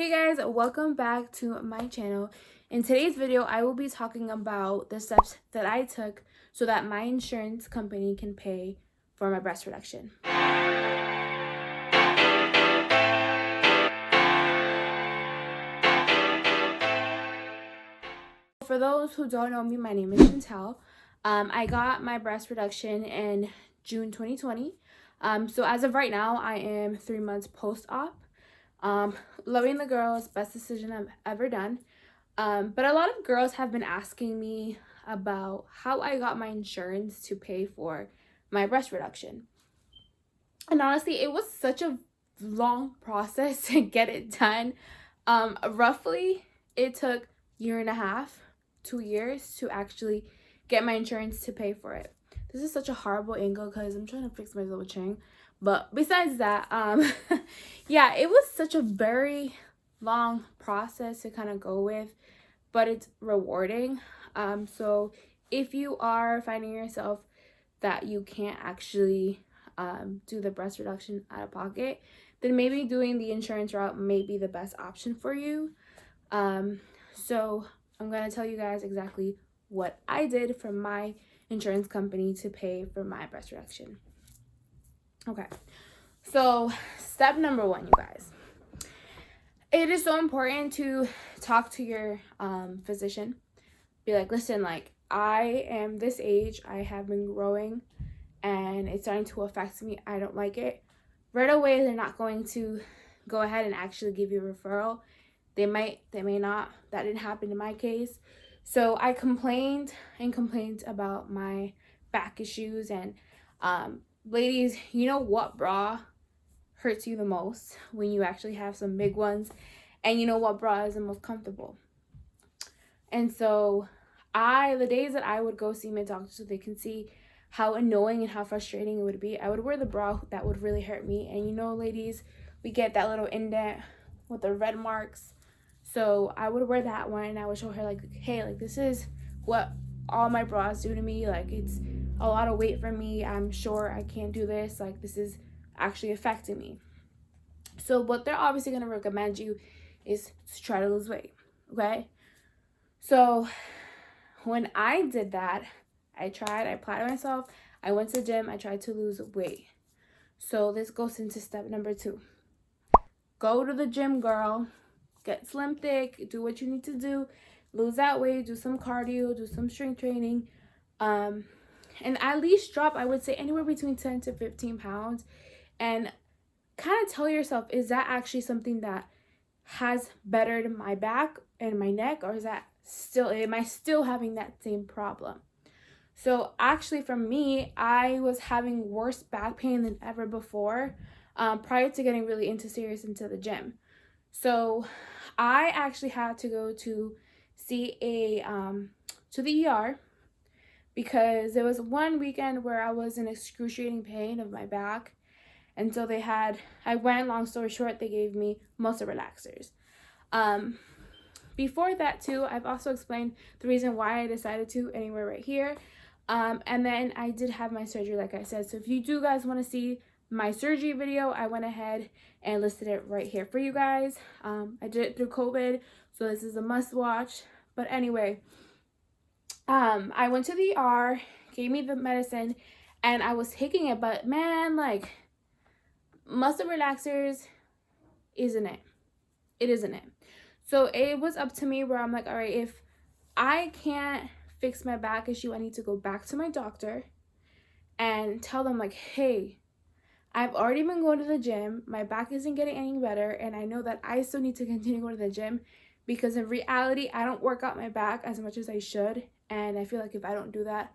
Hey guys, welcome back to my channel. In today's video, I will be talking about the steps that I took so that my insurance company can pay for my breast reduction. For those who don't know me, my name is Chantel. I got my breast reduction in June 2020. So as of right now, I am 3 months post-op. Loving the girls, best decision I've ever done. But a lot of girls have been asking me about how I got my insurance to pay for my breast reduction. And honestly, it was such a long process to get it done. Roughly, it took 1.5 years, 2 years to actually get my insurance to pay for it. This is such a horrible angle because I'm trying to fix my little chain. But besides that, yeah, it was such a very long process to kind of go with, but it's rewarding. So if you are finding yourself that you can't actually do the breast reduction out of pocket, then maybe doing the insurance route may be the best option for you. So I'm going to tell you guys exactly what I did for my insurance company to pay for my breast reduction. Okay, so step number 1, you guys. It is so important to talk to your physician. Be like, listen, like, I am this age, I have been growing, and it's starting to affect me. I don't like it. Right away, they're not going to go ahead and actually give you a referral. They might, they may not. That didn't happen in my case. So I complained about my back issues. And ladies, you know what bra hurts you the most when you actually have some big ones, and you know what bra is the most comfortable. And so the days that I would go see my doctor so they can see how annoying and how frustrating it would be, I would wear the bra that would really hurt me. And you know, ladies, we get that little indent with the red marks. So I would wear that one, and I would show her, like, hey, like, this is what all my bras do to me. Like, it's a lot of weight for me. I'm sure I can't do this. Like, this is actually affecting me. So what they're obviously going to recommend you is to try to lose weight, okay? So when I did that, I applied myself, I went to the gym, I tried to lose weight. So this goes into step number 2. Go to the gym, girl. Get slim thick, do what you need to do, lose that weight, do some cardio, do some strength training, and at least drop, I would say, anywhere between 10 to 15 pounds, and kind of tell yourself, is that actually something that has bettered my back and my neck, or is that am I still having that same problem? So actually, for me, I was having worse back pain than ever before, prior to getting really into the gym. So I actually had to go to see to the ER because there was one weekend where I was in excruciating pain of my back. And so I went, long story short, they gave me muscle relaxers. Before that too, I've also explained the reason why I decided to anywhere right here. And then I did have my surgery, like I said. So if you do guys want to see my surgery video, I went ahead and listed it right here for you guys. I did it through COVID, so this is a must watch. But anyway, I went to the ER, gave me the medicine, and I was taking it, but man, like, muscle relaxers isn't it. It isn't it. So it was up to me where I'm like, all right, if I can't fix my back issue, I need to go back to my doctor and tell them, like, hey, I've already been going to the gym, my back isn't getting any better, and I know that I still need to continue going to the gym because in reality, I don't work out my back as much as I should, and I feel like if I don't do that,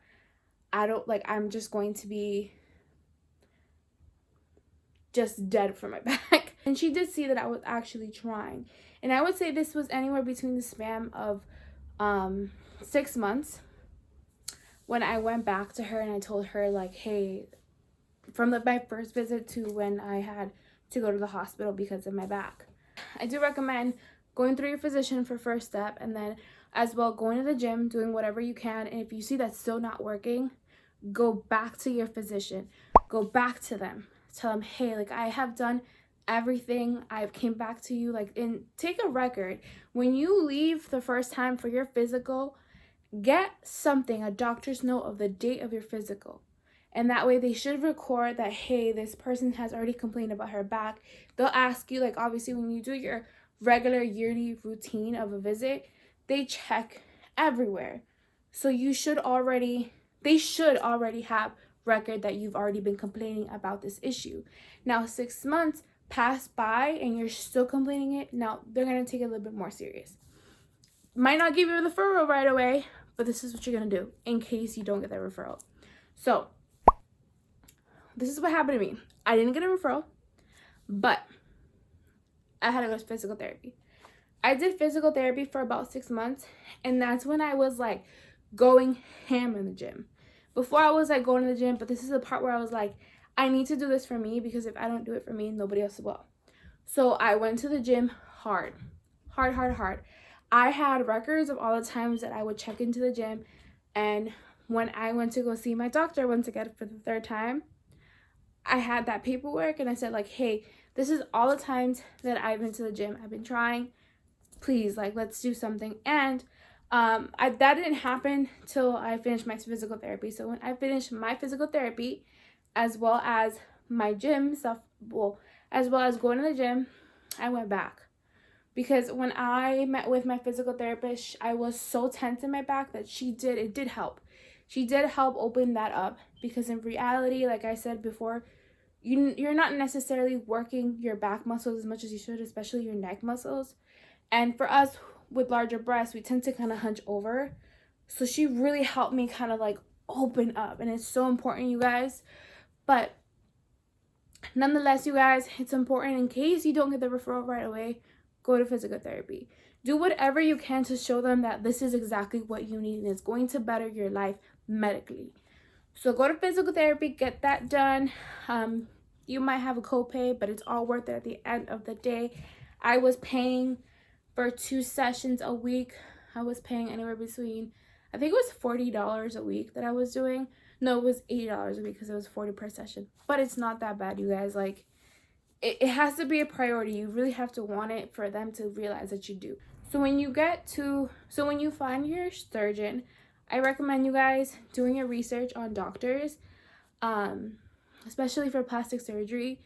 I'm just going to be just dead for my back. And she did see that I was actually trying, and I would say this was anywhere between the span of 6 months when I went back to her and I told her, like, hey, from my first visit to when I had to go to the hospital because of my back. I do recommend going through your physician for first step, and then as well going to the gym, doing whatever you can. And if you see that's still not working, go back to your physician. Go back to them. Tell them, hey, like, I have done everything. I've came back to you, like, and take a record. When you leave the first time for your physical, get something, a doctor's note of the date of your physical. And that way they should record that, hey, this person has already complained about her back. They'll ask you, like, obviously when you do your regular yearly routine of a visit, they check everywhere. So they should already have record that you've already been complaining about this issue. Now, 6 months pass by and you're still complaining it, now they're going to take it a little bit more serious. Might not give you a referral right away, but this is what you're going to do in case you don't get that referral. So, this is what happened to me. I didn't get a referral, but I had to go to physical therapy. I did physical therapy for about 6 months, and that's when I was like going ham in the gym. Before I was like going to the gym, but this is the part where I was like, I need to do this for me, because if I don't do it for me, nobody else will. So I went to the gym hard. I had records of all the times that I would check into the gym, and when I went to go see my doctor once again for the 3rd time, I had that paperwork, and I said, like, hey, this is all the times that I've been to the gym. I've been trying. Please, like, let's do something. And that didn't happen till I finished my physical therapy. So when I finished my physical therapy, as well as my gym stuff, as well as going to the gym, I went back. Because when I met with my physical therapist, I was so tense in my back that it did help. She did help open that up, because in reality, like I said before, you're not necessarily working your back muscles as much as you should, especially your neck muscles. And for us with larger breasts, we tend to kind of hunch over. So she really helped me kind of like open up, and it's so important, you guys. But nonetheless, you guys, it's important, in case you don't get the referral right away, go to physical therapy. Do whatever you can to show them that this is exactly what you need and it's going to better your life medically. So go to physical therapy, get that done. You might have a copay, but it's all worth it at the end of the day. I was paying for 2 sessions a week. I was paying anywhere between, I think it was $40 a week that I was doing. No, it was $80 a week, because it was $40 per session. But it's not that bad, you guys. Like, it has to be a priority. You really have to want it for them to realize that you do. So when you find your surgeon, I recommend you guys doing your research on doctors, especially for plastic surgery.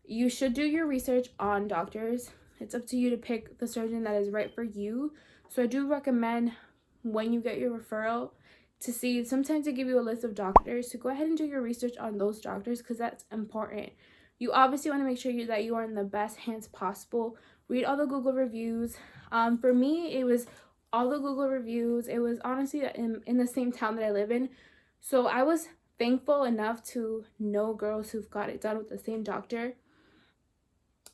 You should do your research on doctors. It's up to you to pick the surgeon that is right for you. So I do recommend, when you get your referral, to see, sometimes they give you a list of doctors, to go ahead and do your research on those doctors, because that's important. You obviously want to make sure that you are in the best hands possible. Read all the Google reviews. For me, it was all the Google reviews. It was honestly in the same town that I live in. So I was thankful enough to know girls who've got it done with the same doctor.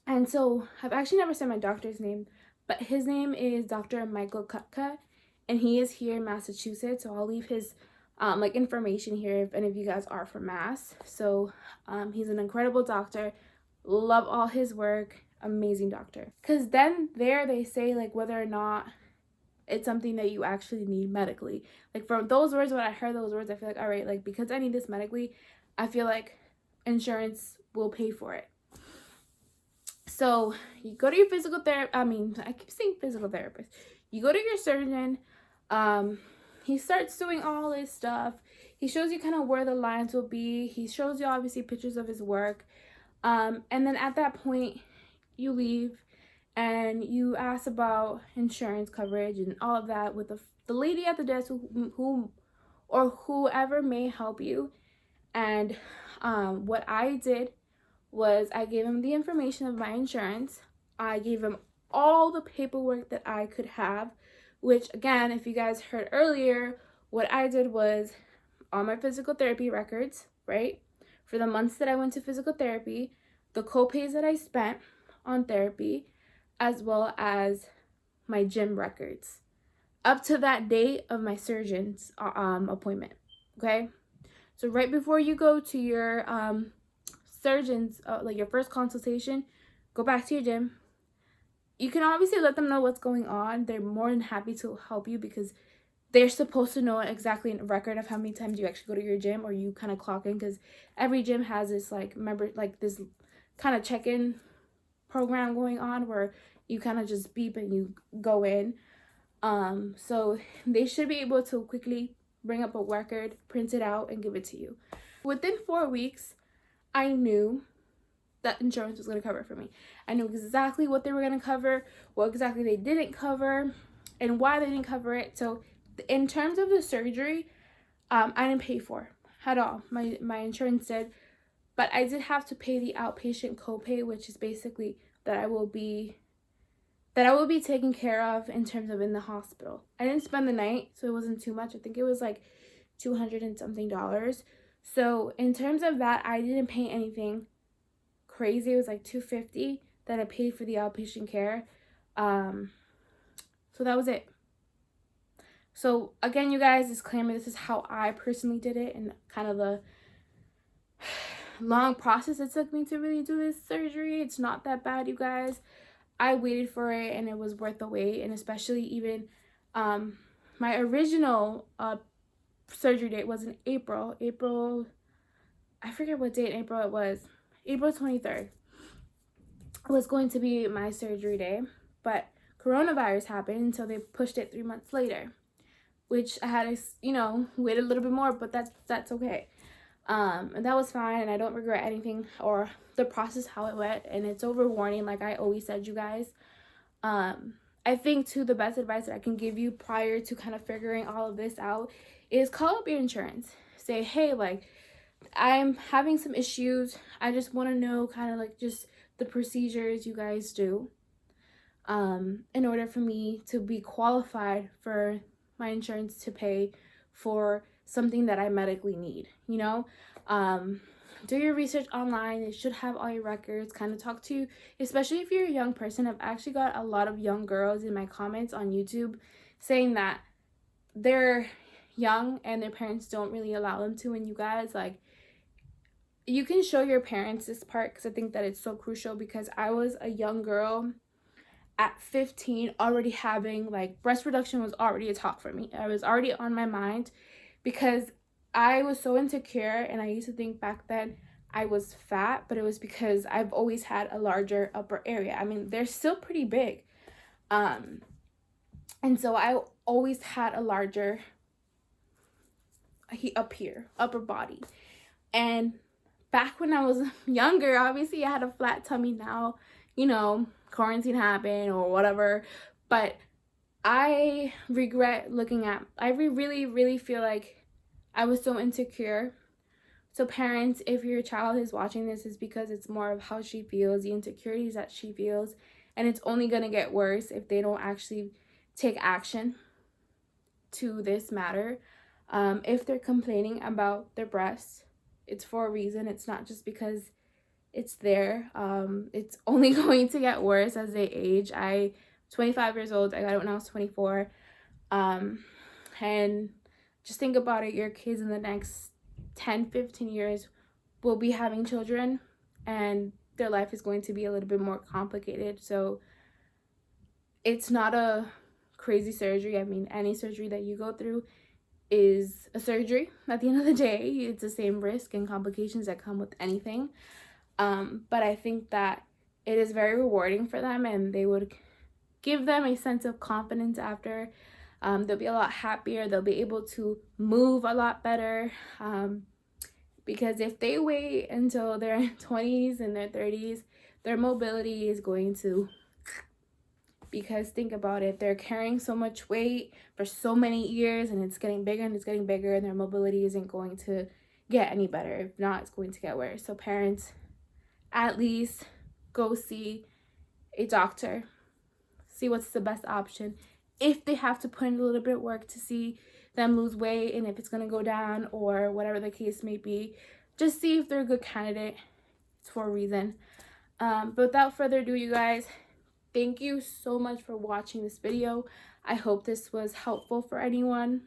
And so I've actually never said my doctor's name, but his name is Dr. Michael Kutka, and he is here in Massachusetts. So I'll leave his information here if any of you guys are from Mass. So he's an incredible doctor. Love all his work. Amazing doctor. Because then they say, like, whether or not it's something that you actually need medically. Like, from those words, when I heard those words, I feel like, all right, like, because I need this medically, I feel like insurance will pay for it. So you go to your physical therapist. I keep saying physical therapist. You go to your surgeon. He starts doing all this stuff. He shows you kind of where the lines will be. He shows you obviously pictures of his work. And then at that point, you leave and you ask about insurance coverage and all of that with the lady at the desk who or whoever may help you. And what I did was I gave him the information of my insurance. I gave him all the paperwork that I could have, which, again, if you guys heard earlier, what I did was all my physical therapy records, right? For the months that I went to physical therapy, the co-pays that I spent on therapy, as well as my gym records up to that date of my surgeon's appointment, okay? So right before you go to your surgeon's, like your first consultation, go back to your gym. You can obviously let them know what's going on. They're more than happy to help you, because they're supposed to know exactly a record of how many times you actually go to your gym, or you kind of clock in, because every gym has this this kind of check-in program going on where you kind of just beep and you go in. So they should be able to quickly bring up a record, print it out, and give it to you. Within 4 weeks, I knew that insurance was going to cover it for me. I knew exactly what they were going to cover, what exactly they didn't cover, and why they didn't cover it. So in terms of the surgery, I didn't pay for at all. My insurance did, but I did have to pay the outpatient copay, which is basically that I will be taken care of in terms of in the hospital. I didn't spend the night, so it wasn't too much. I think it was like $200 and something. So in terms of that, I didn't pay anything crazy. It was like $250 that I paid for the outpatient care. So that was it. So again, you guys, disclaimer, this is how I personally did it, and kind of the long process it took me to really do this surgery. It's not that bad, you guys. I waited for it, and it was worth the wait. And especially even my original surgery date was in April, I forget what date in April it was. April 23rd was going to be my surgery day, but coronavirus happened, so they pushed it 3 months later, which I had to, wait a little bit more, but that's okay. And that was fine, and I don't regret anything or the process how it went, and it's over warning, like I always said, you guys. I think too, the best advice that I can give you prior to kind of figuring all of this out is call up your insurance. Say, hey, like, I'm having some issues. I just want to know kind of like just the procedures you guys do in order for me to be qualified for my insurance to pay for something that I medically need, do your research online. It should have all your records. Kind of talk to you, especially if you're a young person. I've actually got a lot of young girls in my comments on YouTube saying that they're young and their parents don't really allow them to. And you guys, like, you can show your parents this part, because I think that it's so crucial, because I was a young girl at 15 already having, like, breast reduction was already a talk for me. I was already on my mind because I was so insecure, and I used to think back then I was fat, but it was because I've always had a larger upper area. I mean, they're still pretty big. And so I always had a larger up here, upper body. And back when I was younger, obviously I had a flat tummy. Now, quarantine happened or whatever, but I regret I really, really feel like I was so insecure. So parents, if your child is watching this, it's because it's more of how she feels, the insecurities that she feels, and it's only going to get worse if they don't actually take action to this matter. If they're complaining about their breasts, it's for a reason. It's not just because it's there. It's only going to get worse as they age. I'm 25 years old. I got it when I was 24. And just think about it. Your kids in the next 10, 15 years will be having children, and their life is going to be a little bit more complicated. So it's not a crazy surgery. I mean, any surgery that you go through is a surgery. At the end of the day, it's the same risk and complications that come with anything. But I think that it is very rewarding for them, and they would give them a sense of confidence after. They'll be a lot happier. They'll be able to move a lot better. Because if they wait until their 20s and their 30s, their mobility is going to, because think about it, they're carrying so much weight for so many years, and it's getting bigger and it's getting bigger, and their mobility isn't going to get any better. If not, it's going to get worse. So parents, at least go see a doctor. See what's the best option. If they have to put in a little bit of work to see them lose weight, and if it's going to go down or whatever the case may be, just see if they're a good candidate. It's for a reason. But without further ado, you guys, thank you so much for watching this video. I hope this was helpful for anyone.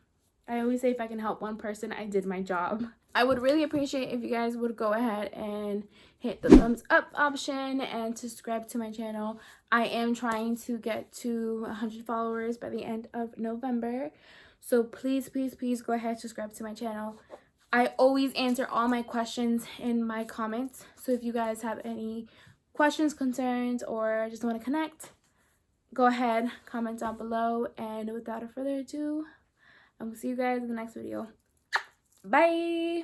I always say if I can help one person, I did my job. I would really appreciate if you guys would go ahead and hit the thumbs up option and subscribe to my channel. I am trying to get to 100 followers by the end of November. So please, please, please go ahead and subscribe to my channel. I always answer all my questions in my comments. So if you guys have any questions, concerns, or just want to connect, go ahead, comment down below. And without further ado, I'm gonna see you guys in the next video. Bye.